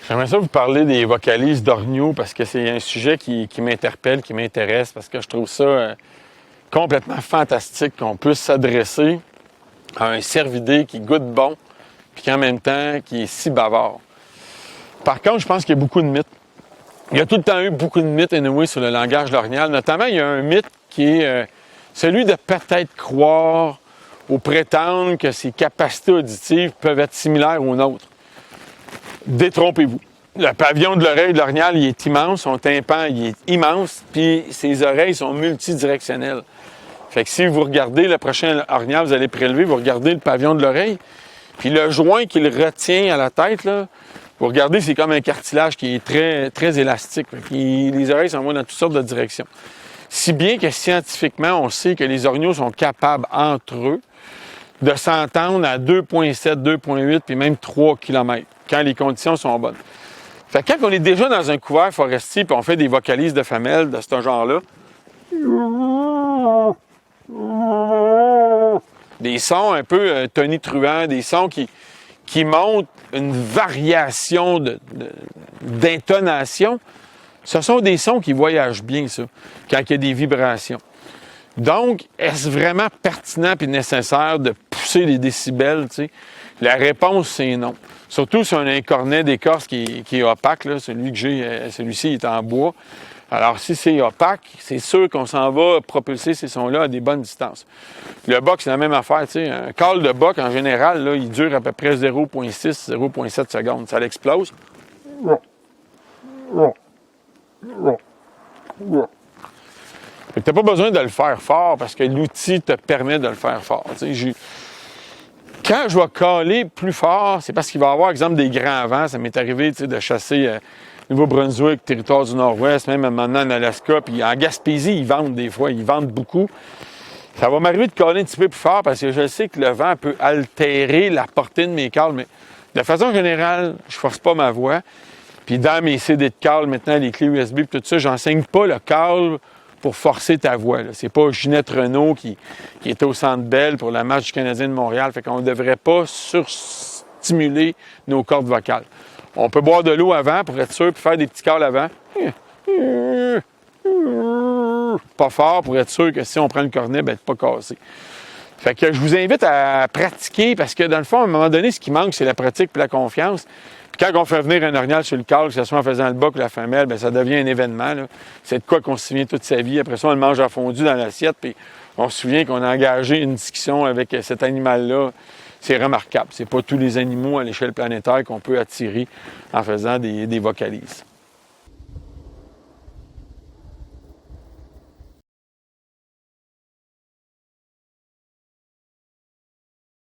J'aimerais ça vous parler des vocalises d'Orgneau parce que c'est un sujet qui m'interpelle, qui m'intéresse, parce que je trouve ça complètement fantastique qu'on puisse s'adresser à un cervidé qui goûte bon, puis qu'en même temps, qui est si bavard. Par contre, je pense qu'il y a beaucoup de mythes. Il y a tout le temps eu beaucoup de mythes, anyway, sur le langage lorgnal. Notamment, il y a un mythe qui est celui de peut-être croire ou prétendre que ses capacités auditives peuvent être similaires aux nôtres. Détrompez-vous. Le pavillon de l'oreille de l'orignal, il est immense, son tympan, il est immense, puis ses oreilles sont multidirectionnelles. Fait que si vous regardez le prochain orignal, vous allez prélever, vous regardez le pavillon de l'oreille, puis le joint qu'il retient à la tête, là, vous regardez, c'est comme un cartilage qui est très, très élastique. Les oreilles s'en vont dans toutes sortes de directions. Si bien que scientifiquement, on sait que les orignaux sont capables, entre eux, de s'entendre à 2,7, 2,8, puis même 3 km, quand les conditions sont bonnes. Fait que quand on est déjà dans un couvert forestier, puis on fait des vocalises de femelles de ce genre-là, des sons un peu tonitruants, des sons qui montrent une variation d'intonation, ce sont des sons qui voyagent bien, ça, quand il y a des vibrations. Donc, est-ce vraiment pertinent et nécessaire de pousser les décibels, tu sais? La réponse, c'est non. Surtout si on a un cornet d'écorce qui est opaque, là, celui que j'ai, celui-ci est en bois. Alors, si c'est opaque, c'est sûr qu'on s'en va propulser ces sons-là à des bonnes distances. Le boc, c'est la même affaire, tu sais. Un call de boc, en général, là, il dure à peu près 0,6, 0,7 secondes. Ça l'explose. Fait que t'as pas besoin de le faire fort parce que l'outil te permet de le faire fort. Tu sais, quand je vais caler plus fort, c'est parce qu'il va y avoir, exemple, des grands vents. Ça m'est arrivé, tu sais, de chasser Nouveau-Brunswick, territoire du Nord-Ouest, même maintenant en Alaska, puis en Gaspésie, ils vendent des fois, ils vendent beaucoup. Ça va m'arriver de caler un petit peu plus fort parce que je sais que le vent peut altérer la portée de mes cales, mais de façon générale, je force pas ma voix. Puis dans mes CD de cale, maintenant, les clés USB et tout ça, j'enseigne pas le cale pour forcer ta voix. Là. C'est pas Ginette Renault qui est au Centre Bell pour la marche du Canadien de Montréal. Fait qu'on ne devrait pas surstimuler nos cordes vocales. On peut boire de l'eau avant pour être sûr, puis faire des petits cales avant. Pas fort pour être sûr que si on prend le cornet, ben, pas cassé. Fait que je vous invite à pratiquer parce que dans le fond, à un moment donné, ce qui manque, c'est la pratique et la confiance. Puis quand on fait venir un orignal sur le cale, que ce soit en faisant le boc ou la femelle, bien, ça devient un événement. Là. C'est de quoi qu'on se souvient toute sa vie. Après ça, on le mange à fondu dans l'assiette, puis on se souvient qu'on a engagé une discussion avec cet animal-là. C'est remarquable. C'est pas tous les animaux à l'échelle planétaire qu'on peut attirer en faisant des vocalises.